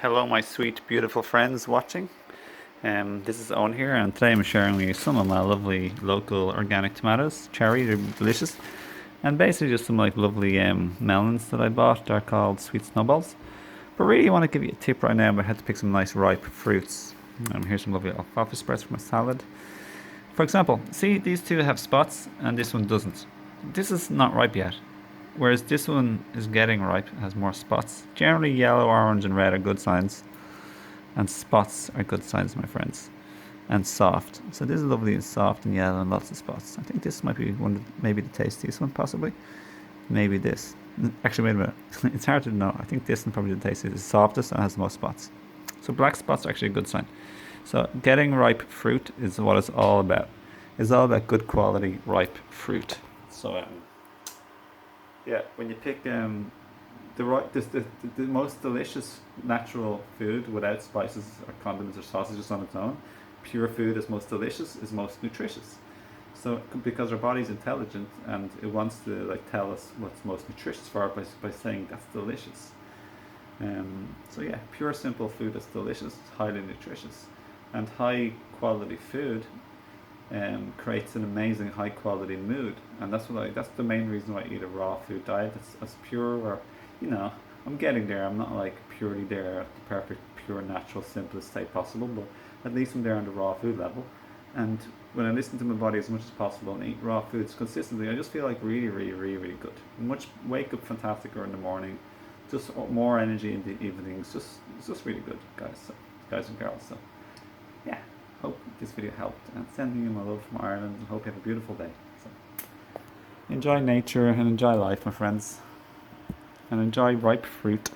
Hello my sweet beautiful friends watching. This is Owen here, and today I'm sharing with you some of my lovely local organic tomatoes. Cherry, they're delicious. And basically just some like lovely melons that I bought. They're called sweet snowballs. But really I want to give you a tip right now about how to pick some nice ripe fruits. Here's some lovely alfalfa sprouts for my salad. For example, see these two have spots and this one doesn't. This is not ripe yet. Whereas this one is getting ripe, has more spots. Generally yellow, orange and red are good signs. And spots are good signs, my friends. And soft. So this is lovely and soft and yellow and lots of spots. I think this might be one of maybe the tastiest one, possibly. Maybe this. Actually, wait a minute. It's hard to know. I think this one probably the tastiest. It's softest and has the most spots. So black spots are actually a good sign. So getting ripe fruit is what it's all about. It's all about good quality ripe fruit. So yeah, when you pick the most delicious natural food without spices or condiments or sausages on its own, pure food is most delicious, is most nutritious. So because our body's intelligent and it wants to like tell us what's most nutritious for it by saying that's delicious. So yeah, pure simple food is delicious, it's highly nutritious, and high quality food creates an amazing high quality mood, and that's the main reason why I eat a raw food diet. It's as pure, or I'm getting there. I'm not like purely there at the perfect pure natural simplest state possible, but at least I'm there on the raw food level. And when I listen to my body as much as possible and eat raw foods consistently, I just feel like really good. Wake up fantasticer in the morning, just more energy in the evenings. It's just really good, guys and girls. So yeah, hope this video helped, and sending you my love from Ireland, and hope you have a beautiful day. So enjoy nature and enjoy life, my friends, and enjoy ripe fruit.